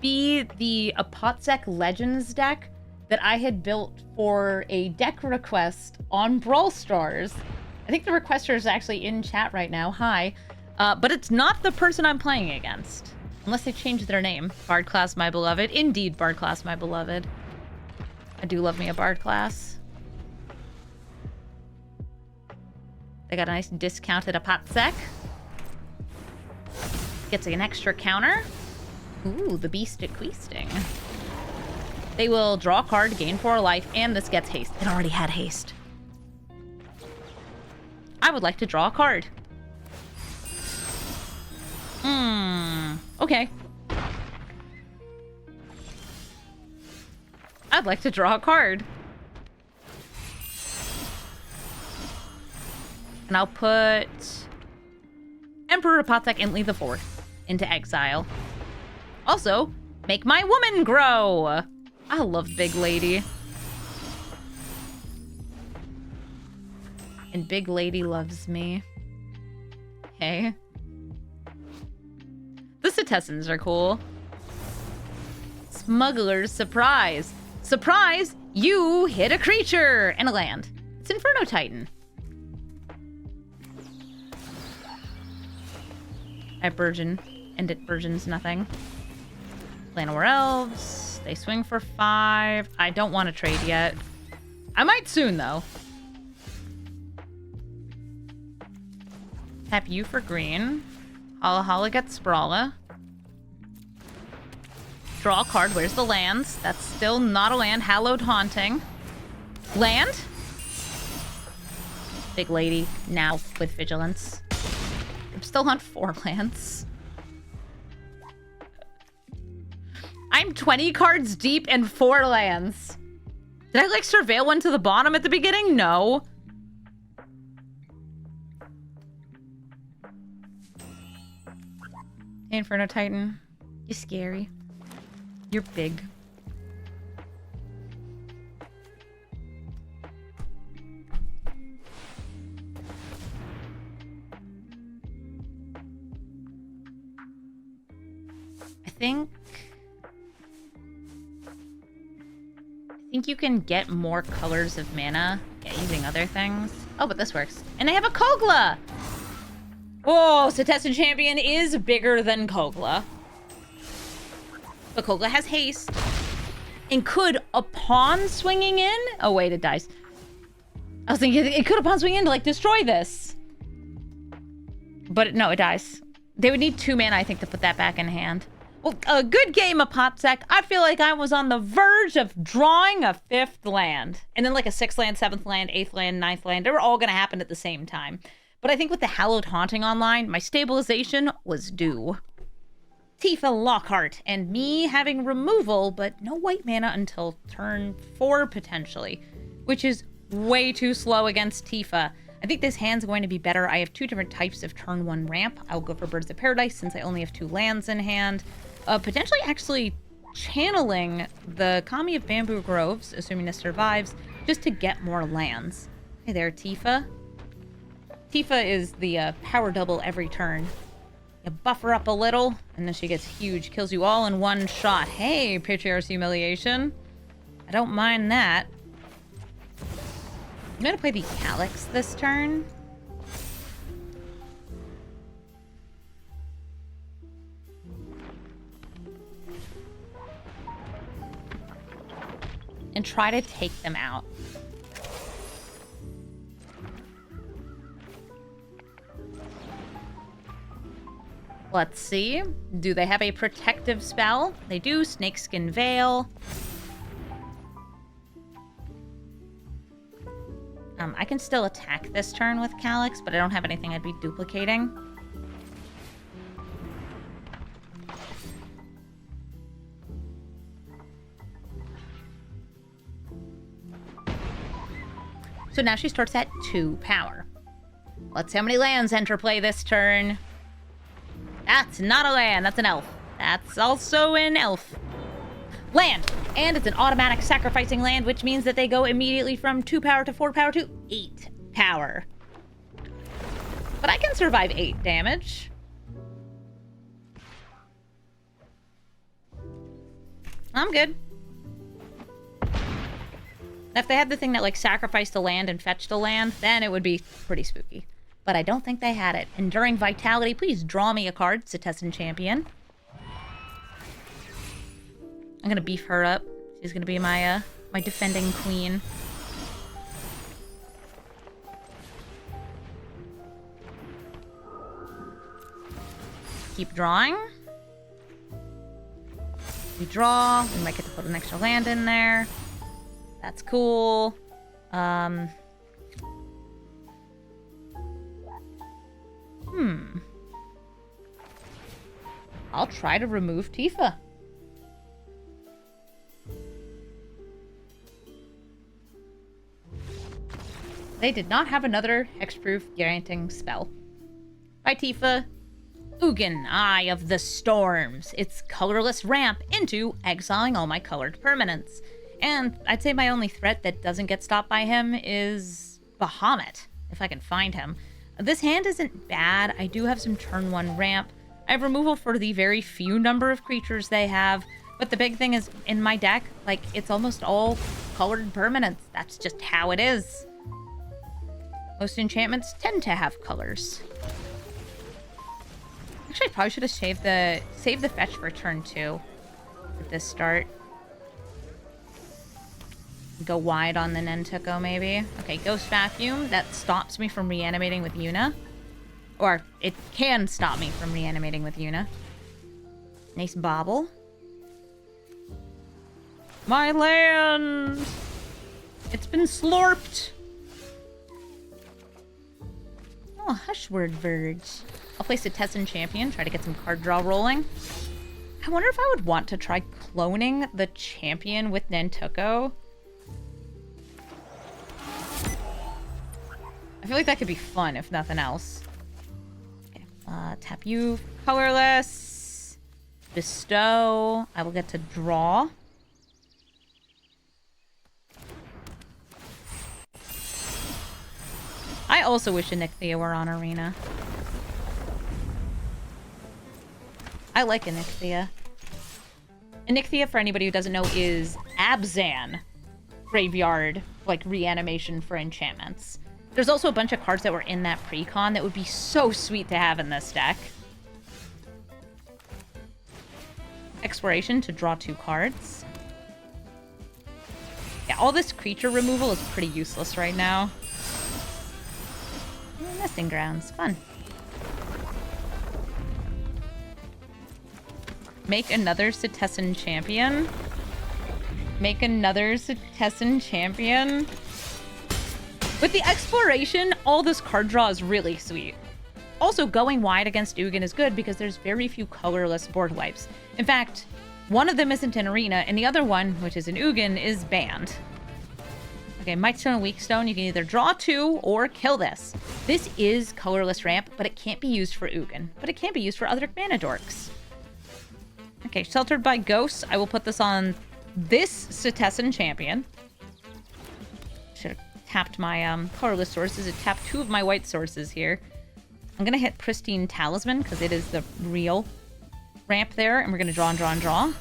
be the Apotzac Legends deck that I had built for a deck request on Brawl Stars. I think the requester is actually in chat right now. Hi. But it's not the person I'm playing against. Unless they changed their name. Bard class, my beloved. Indeed, Bard class, my beloved. I do love me a Bard class. They got a nice discounted Apotzac. Gets an extra counter. Ooh, the Beast at Queasting. They will draw a card, gain 4 life, and this gets haste. It already had haste. I would like to draw a card. Okay. I'd like to draw a card. And I'll put Emperor Apotzac and leave the 4th into exile. Also, make my woman grow. I love Big Lady. And Big Lady loves me. Hey. The Cetessens are cool. Smuggler's Surprise. Surprise! You hit a creature and a land. It's Inferno Titan. At Burgeon. And it Burgeons nothing. Llanowar Elves. They swing for 5. I don't want to trade yet. I might soon, though. Tap you for green. Holla Holla gets Sprawla. Draw a card. Where's the lands? That's still not a land. Hallowed Haunting. Land? Big Lady. Now with Vigilance. I'm still on 4 lands. I'm 20 cards deep and 4 lands. Did I, like, surveil one to the bottom at the beginning? No. Inferno Titan. You're scary. You're big. I think you can get more colors of mana using other things. Oh, but this works. And they have a Kogla! Oh, Cetessan Champion is bigger than Kogla. But Kogla has haste. And could, upon swinging in... Oh, wait, it dies. I was thinking it could, upon swinging in, to, like, destroy this. But no, it dies. They would need 2 mana, I think, to put that back in hand. Well, a good game, Apotzac. I feel like I was on the verge of drawing a 5th land. And then, like, a 6th land, 7th land, 8th land, 9th land. They were all going to happen at the same time. But I think with the Hallowed Haunting online, my stabilization was due. Tifa Lockhart, and me having removal, but no white mana until turn 4, potentially. Which is way too slow against Tifa. I think this hand's going to be better. I have 2 different types of turn 1 ramp. I'll go for Birds of Paradise, since I only have 2 lands in hand. Potentially actually channeling the Kami of Bamboo Groves, assuming this survives, just to get more lands. Hey there, Tifa. Tifa is the power double every turn. You buff her up a little, and then she gets huge. Kills you all in 1 shot. Hey, Patriarch's Humiliation. I don't mind that. I'm gonna play the Calyx this turn. And try to take them out. Let's see. Do they have a protective spell? They do. Snakeskin Veil. I can still attack this turn with Calyx, but I don't have anything I'd be duplicating. So now she starts at 2 power. Let's see how many lands enter play this turn. That's not a land, that's an elf. That's also an elf. Land! And it's an automatic sacrificing land, which means that they go immediately from 2 power to 4 power to 8 power. But I can survive 8 damage. I'm good. If they had the thing that, like, sacrificed a land and fetched a land, then it would be pretty spooky. But I don't think they had it. Enduring Vitality, please draw me a card, Citizen Champion. I'm gonna beef her up. She's gonna be my my defending queen. Keep drawing. We draw. We might get to put an extra land in there. That's cool. I'll try to remove Tifa. They did not have another hexproof granting spell. Bye, Tifa. Ugin, Eye of the Storms. Its colorless ramp into exiling all my colored permanents. And I'd say my only threat that doesn't get stopped by him is Bahamut, if I can find him. This hand isn't bad. I do have some turn 1 ramp. I have removal for the very few number of creatures they have. But the big thing is, in my deck, like, it's almost all colored permanents. That's just how it is. Most enchantments tend to have colors. Actually, I probably should have saved the fetch for turn 2 at this start. Go wide on the Nentuko, maybe. Okay, Ghost Vacuum. That stops me from reanimating with Yuna. Or, it can stop me from reanimating with Yuna. Nice bobble. My land! It's been slurped! Oh, Hushword Verge. I'll place a Tessin Champion, try to get some card draw rolling. I wonder if I would want to try cloning the champion with Nentuko. I feel like that could be fun, if nothing else. Okay, tap you. Colorless. Bestow. I will get to draw. I also wish Onyxia were on Arena. I like Onyxia. Onyxia, for anybody who doesn't know, is Abzan graveyard, like, reanimation for enchantments. There's also a bunch of cards that were in that pre-con that would be so sweet to have in this deck. Exploration to draw 2 cards. Yeah, all this creature removal is pretty useless right now. Nesting grounds. Fun. Make another Citizen Champion. Make another Citizen Champion. With the exploration, all this card draw is really sweet. Also, going wide against Ugin is good because there's very few colorless board wipes. In fact, one of them isn't in Arena, and the other one, which is in Ugin, is banned. Okay, Might Stone and Weak Stone, you can either draw 2 or kill this. This is colorless ramp, but it can't be used for Ugin. But it can be used for other mana dorks. Okay, Sheltered by Ghosts. I will put this on this Citizen Champion. Should have tapped my colorless sources. It tapped 2 of my white sources here. I'm going to hit Pristine Talisman because it is the real ramp there. And we're going to draw and draw and draw.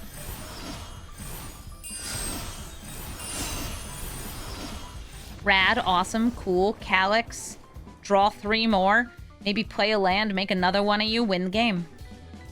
Rad, awesome, cool. Calyx. Draw 3 more. Maybe play a land, make another one of you, win the game.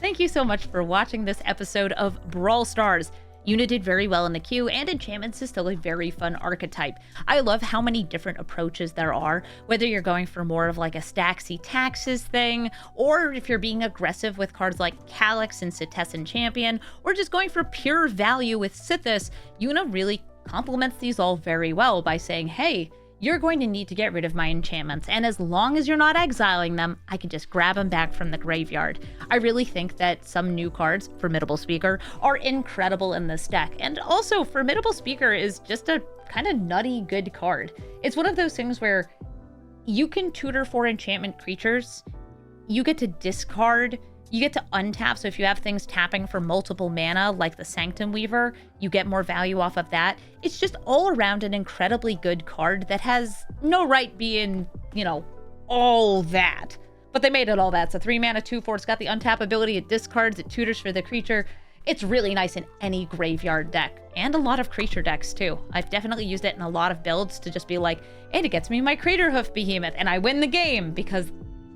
Thank you so much for watching this episode of Brawl Stars. Yuna did very well in the queue, and enchantments is still a very fun archetype. I love how many different approaches there are, whether you're going for more of like a Staxy Taxes thing, or if you're being aggressive with cards like Calyx and Citizen Champion, or just going for pure value with Sithis. Yuna really complements these all very well by saying, hey, you're going to need to get rid of my enchantments, and as long as you're not exiling them, I can just grab them back from the graveyard. I really think that some new cards, Formidable Speaker, are incredible in this deck, and also Formidable Speaker is just a kind of nutty good card. It's one of those things where you can tutor for enchantment creatures, you get to discard, you get to untap, so if you have things tapping for multiple mana, like the Sanctum Weaver, you get more value off of that. It's just all around an incredibly good card that has no right being, you know, all that. But they made it all that. It's a 3 mana 2/4. It's got the untap ability, it discards, it tutors for the creature. It's really nice in any graveyard deck, and a lot of creature decks too. I've definitely used it in a lot of builds to just be like, and it gets me my Crater Hoof Behemoth, and I win the game, because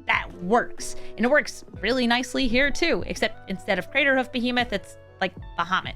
that works. And it works really nicely here too, except instead of Crater Hoof Behemoth, it's like Bahamut.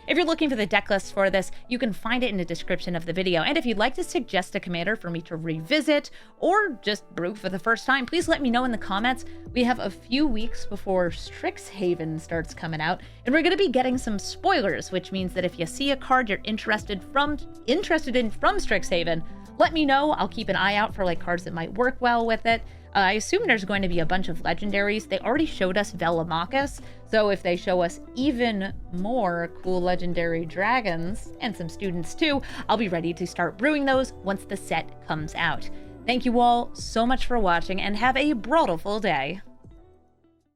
If you're looking for the deck list for this, you can find it in the description of the video. And if you'd like to suggest a commander for me to revisit or just brew for the first time, please let me know in the comments. We have a few weeks before Strixhaven starts coming out, and we're going to be getting some spoilers, which means that if you see a card you're interested in from Strixhaven, let me know. I'll keep an eye out for like cards that might work well with it. I assume there's going to be a bunch of legendaries. They already showed us Velomachus, so if they show us even more cool legendary dragons, and some students too, I'll be ready to start brewing those once the set comes out. Thank you all so much for watching, and have a brawlful day.